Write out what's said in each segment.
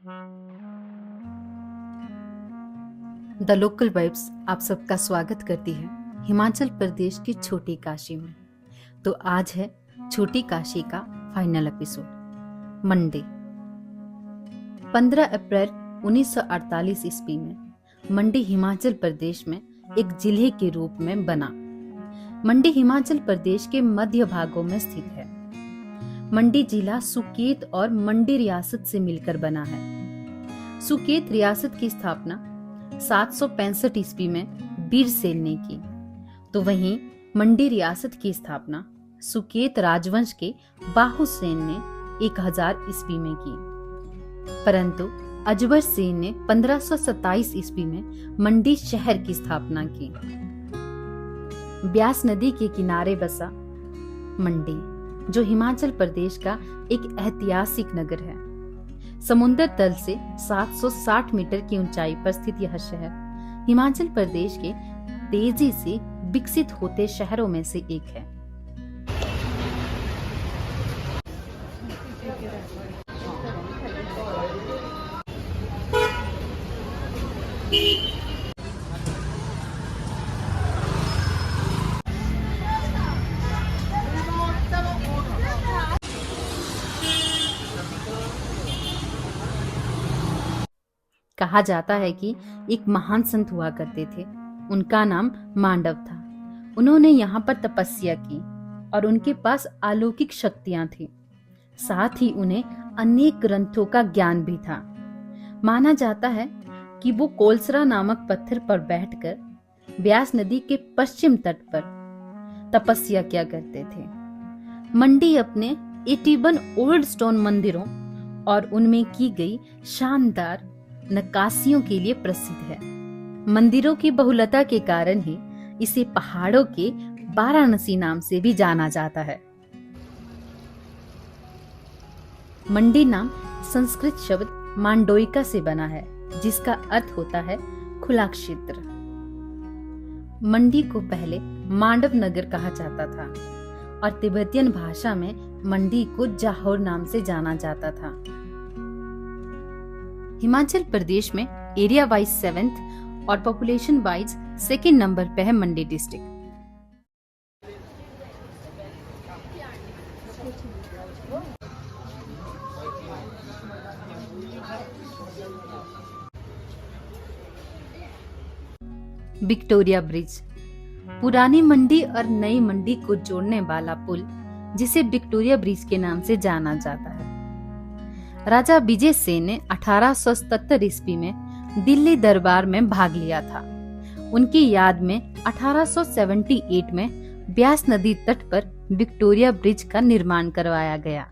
The local vibes आप सबका स्वागत करती है हिमाचल प्रदेश की छोटी काशी में। तो आज है छोटी काशी का फाइनल एपिसोड। मंडी 15 अप्रैल 1948 ईस्वी में मंडी हिमाचल प्रदेश में एक जिले के रूप में बना। मंडी हिमाचल प्रदेश के मध्य भागों में स्थित है। मंडी जिला सुकेत और मंडी रियासत से मिलकर बना है। सुकेत रियासत की स्थापना 765 ईस्वी में बीरसेन ने की, तो वहीं मंडी रियासत की स्थापना सुकेत राजवंश के बाहुसेन ने 1000 ईस्वी में की। परंतु अजबर सेन ने 1527 ईस्वी में मंडी शहर की स्थापना की। ब्यास नदी के किनारे बसा मंडी, जो हिमाचल प्रदेश का एक ऐतिहासिक नगर है। समुद्र तल से 760 मीटर की ऊंचाई पर स्थित यह शहर हिमाचल प्रदेश के तेजी से विकसित होते शहरों में से एक है। कहा जाता है कि एक महान संत हुआ करते थे, उनका नाम मांडव था। उन्होंने यहाँ पर तपस्या की और उनके पास अलौकिक शक्तियां थी। साथ ही उन्हें अनेक ग्रंथों का ज्ञान भी था। माना जाता है कि वो कोलसरा नामक पत्थर पर बैठकर ब्यास नदी के पश्चिम तट पर तपस्या किया करते थे। मंडी अपने 81 ओल्ड स्टोन मंदिरों और उनमें की गई शानदार नक्काशियों के लिए प्रसिद्ध है। मंदिरों की बहुलता के कारण ही इसे पहाड़ों के वाराणसी नाम से भी जाना जाता है। मंडी नाम संस्कृत शब्द मांडोइका से बना है, जिसका अर्थ होता है खुला क्षेत्र। मंडी को पहले मांडव नगर कहा जाता था और तिब्बतियन भाषा में मंडी को जाहोर नाम से जाना जाता था। हिमाचल प्रदेश में एरिया वाइज 7th और पॉपुलेशन वाइज 2nd नंबर पे है मंडी डिस्ट्रिक्ट। विक्टोरिया ब्रिज पुरानी मंडी और नई मंडी को जोड़ने वाला पुल, जिसे विक्टोरिया ब्रिज के नाम से जाना जाता है। राजा विजय सेन ने 1877 ईस्वी में दिल्ली दरबार में भाग लिया था। उनकी याद में 1878 में ब्यास नदी तट पर विक्टोरिया ब्रिज का निर्माण करवाया गया।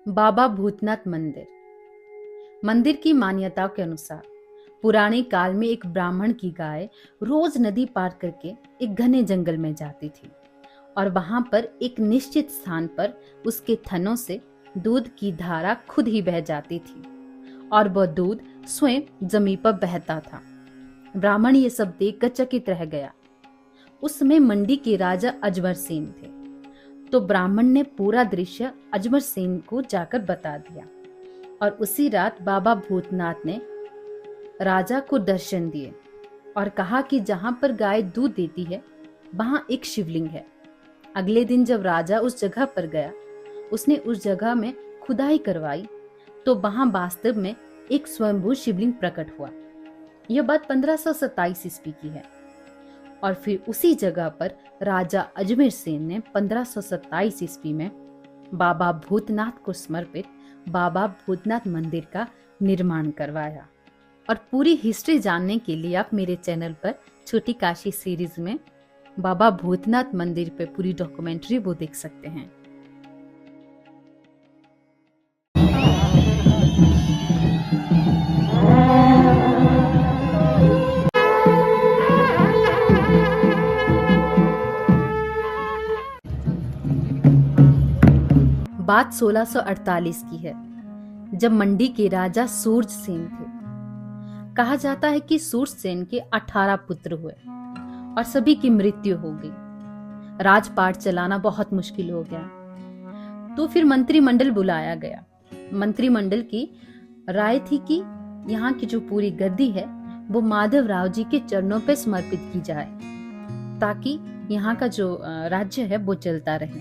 बाबा भूतनाथ मंदिर की मान्यताओं के अनुसार पुराने काल में एक ब्राह्मण की गाय रोज नदी पार करके एक घने जंगल में जाती थी और वहां पर एक निश्चित स्थान पर उसके थनों से दूध की धारा खुद ही बह जाती थी और वह दूध स्वयं जमीन पर बहता था। ब्राह्मण ये सब देखकर चकित रह गया। उस समय मंडी के राजा अजबर सेन थे, तो ब्राह्मण ने पूरा दृश्य अजबर सेन को जाकर बता दिया और उसी रात बाबा भूतनाथ ने राजा को दर्शन दिए और कहा कि जहां पर गाय दूध देती है वहां एक शिवलिंग है। अगले दिन जब राजा उस जगह पर गया, उसने उस जगह में खुदाई करवाई तो वहां वास्तव में एक स्वयंभू शिवलिंग प्रकट हुआ। यह बात 1527 ईस्वी की है। और फिर उसी जगह पर राजा अजमेर सेन ने 1527 ईस्वी में बाबा भूतनाथ को समर्पित बाबा भूतनाथ मंदिर का निर्माण करवाया। और पूरी हिस्ट्री जानने के लिए आप मेरे चैनल पर छोटी काशी सीरीज में बाबा भूतनाथ मंदिर पे पूरी डॉक्यूमेंट्री वो देख सकते हैं। बात 1648 की है, जब मंडी के राजा सूरजसेन थे। कहा जाता है कि सूरजसेन के 18 पुत्र हुए और सभी की मृत्यु हो गई। राजपाट चलाना बहुत मुश्किल हो गया। तो फिर मंत्रिमंडल बुलाया गया। मंत्रिमंडल की राय थी कि यहाँ की जो पूरी गद्दी है वो माधवराव जी के चरणों पे समर्पित की जाए, ताकि यहाँ का जो राज्य है वो चलता रहे।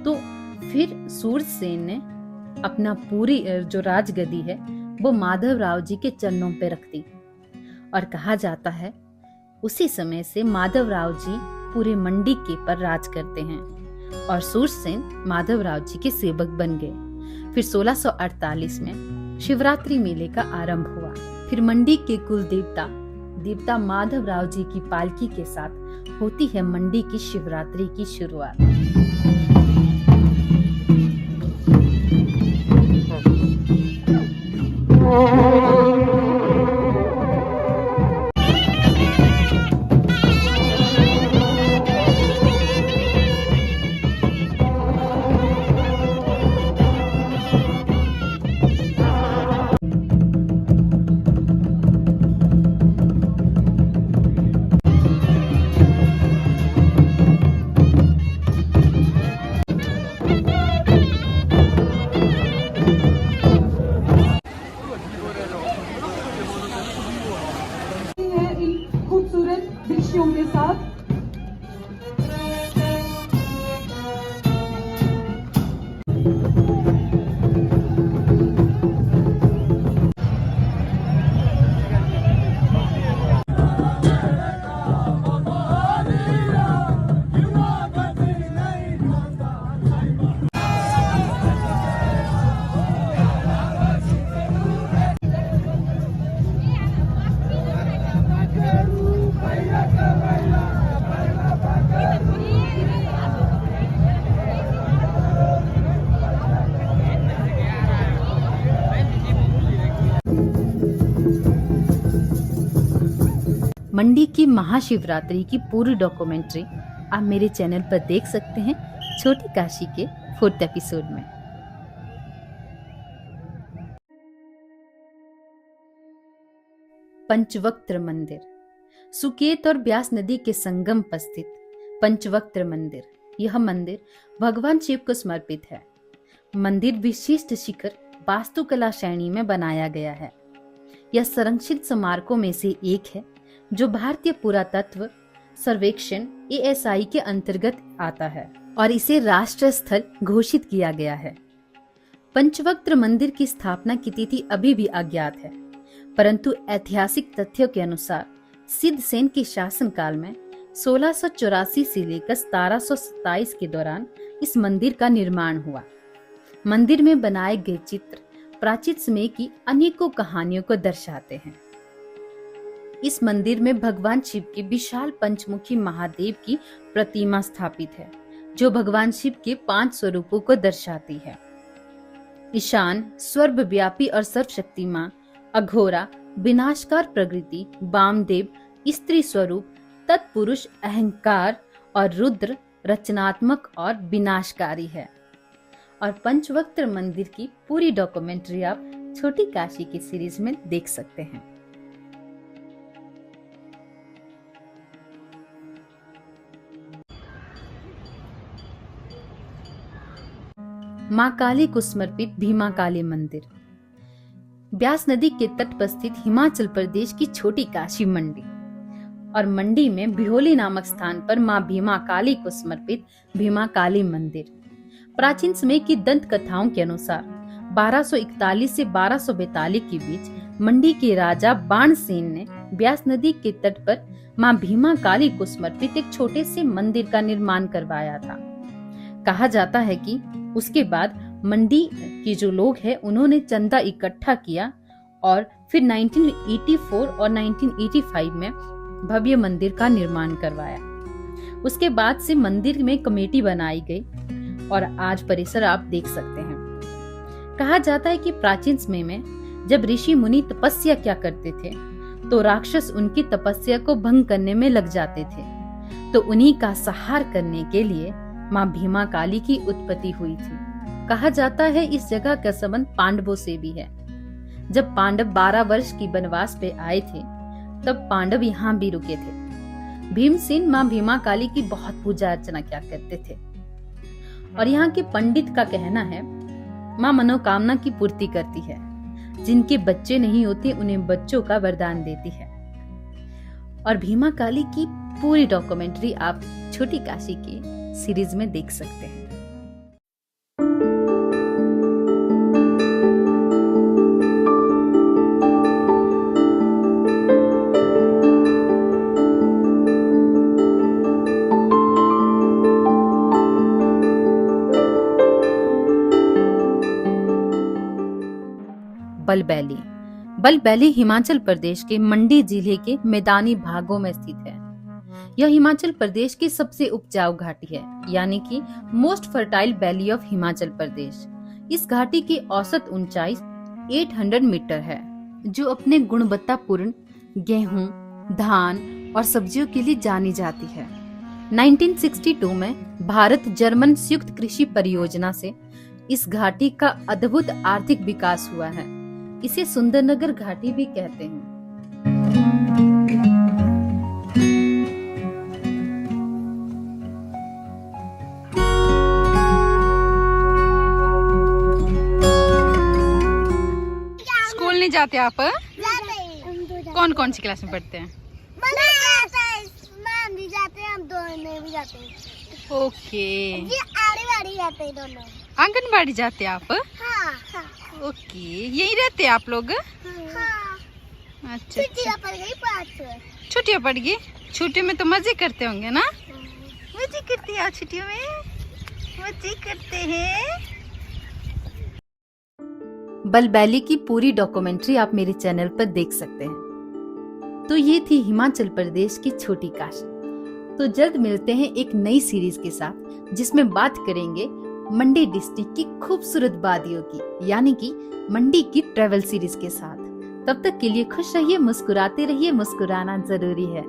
तो फिर सूरजसेन ने अपना पूरी जो राजगद्दी है वो माधवराव जी के चरणों पे रख दी। और कहा जाता है उसी समय से माधवराव जी पूरे मंडी के पर राज करते हैं और सूरजसेन माधवराव जी के सेवक बन गए। फिर 1648 में शिवरात्रि मेले का आरंभ हुआ। फिर मंडी के कुल देवता माधवराव जी की पालकी के साथ होती है मंडी की शिवरात्रि की शुरुआत। के साथ मंडी की महाशिवरात्रि की पूरी डॉक्यूमेंट्री आप मेरे चैनल पर देख सकते हैं छोटी काशी के 4th एपिसोड में। पंचवक्त्र मंदिर। सुकेत और ब्यास नदी के संगम पर स्थित पंचवक्त्र मंदिर, यह मंदिर भगवान शिव को समर्पित है। मंदिर विशिष्ट शिखर वास्तुकला श्रेणी में बनाया गया है। यह संरक्षित स्मारकों में से एक है जो भारतीय पुरातत्व सर्वेक्षण ASI के अंतर्गत आता है और इसे राष्ट्रीय स्थल घोषित किया गया है। पंचवक्त्र मंदिर की स्थापना की तिथि अभी भी अज्ञात है, परंतु ऐतिहासिक तथ्यों के अनुसार सिद्धसेन के शासनकाल में 1684 से लेकर 1727 के दौरान इस मंदिर का निर्माण हुआ। मंदिर में बनाए गए चित्र प्राचीन समय की अनेकों कहानियों को दर्शाते हैं। इस मंदिर में भगवान शिव के विशाल पंचमुखी महादेव की प्रतिमा स्थापित है, जो भगवान शिव के 5 स्वरूपों को दर्शाती है। ईशान, सर्वव्यापी और सर्वशक्तिमान, अघोरा, विनाशकार प्रकृति, वामदेव, स्त्री स्वरूप, तत्पुरुष, अहंकार और रुद्र रचनात्मक और विनाशकारी है। और पंचवक्त्र मंदिर की पूरी डॉक्यूमेंट्री आप छोटी काशी की सीरीज में देख सकते हैं। मां काली को समर्पित भीमा काली मंदिर। ब्यास नदी के तट पर स्थित हिमाचल प्रदेश की छोटी काशी मंडी और मंडी में बिहोली नामक स्थान पर मां भीमा काली को समर्पित भीमा काली मंदिर। प्राचीन समय की दंत कथाओं के अनुसार 1241 से 1242 के बीच मंडी के राजा बाणसेन ने ब्यास नदी के तट पर मां भीमा काली को समर्पित एक छोटे से मंदिर का निर्माण करवाया था। कहा जाता है कि उसके बाद मंडी के जो लोग हैं उन्होंने चंदा इकट्ठा किया और फिर 1984 और 1985 में भव्य मंदिर का निर्माण करवाया। उसके बाद से मंदिर में कमेटी बनाई गई और आज परिसर आप देख सकते हैं। कहा जाता है कि प्राचीन समय में जब ऋषि मुनि तपस्या क्या करते थे तो राक्षस उनकी तपस्या को भंग करने में लग जाते थे, तो उन्हीं का संहार करने के लिए मां भीमा काली की उत्पत्ति हुई थी। कहा जाता है इस जगह का संबंध पांडवों से भी है। जब पांडव 12 वर्ष की वनवास पे आए थे तब पांडव यहाँ भी रुके थे। भीमसेन माँ भीमा काली की बहुत पूजा अर्चना किया करते थे और यहाँ के पंडित का कहना है माँ मनोकामना की पूर्ति करती है। जिनके बच्चे नहीं होते उन्हें बच्चों का वरदान देती है। और भीमा काली की पूरी डॉक्यूमेंट्री आप छोटी काशी के सीरीज में देख सकते हैं। बलबैली। बलबैली हिमाचल प्रदेश के मंडी जिले के मैदानी भागों में स्थित है। यह हिमाचल प्रदेश की सबसे उपजाऊ घाटी है, यानी कि most fertile valley of Himachal Pradesh. इस घाटी की औसत ऊंचाई 800 मीटर है, जो अपने गुणवत्तापूर्ण गेहूं, धान और सब्जियों के लिए जानी जाती है। 1962 में भारत जर्मन संयुक्त कृषि परियोजना से इस घाटी का अद्भुत आर्थिक विकास हुआ है। इसे सुंदरनगर घाटी भी कहते हैं। स्कूल नहीं जाते आप? जाते कौन कौन सी क्लास में पढ़ते हैं? मैम भी जाते हैं, हम दोनों भी जाते हैं। ओके, ये आड़े जाते हैं दोनों। आंगनबाड़ी जाते हैं आप? हाँ हाँ ओके, यही रहते हैं आप लोग? हाँ। अच्छा, छुट्टियाँ पड़ गई 5 में। छुट्टियाँ पड़ गई। छुट्टियों में तो मजे करते होंगे ना? मजे करते हैं छुट्टियों में, मजे करते हैं। बलबैली की पूरी डॉक्यूमेंट्री आप मेरे चैनल पर देख सकते हैं। तो ये थी हिमाचल प्रदेश की छोटी काशी। तो जल्द मिलते हैं एक नई सीरीज के साथ, जिसमें बात करेंगे मंडी डिस्ट्रिक्ट की खूबसूरत वादियों की, यानी कि मंडी की ट्रैवल सीरीज के साथ। तब तक के लिए खुश रहिए, मुस्कुराते रहिए, मुस्कुराना जरूरी है।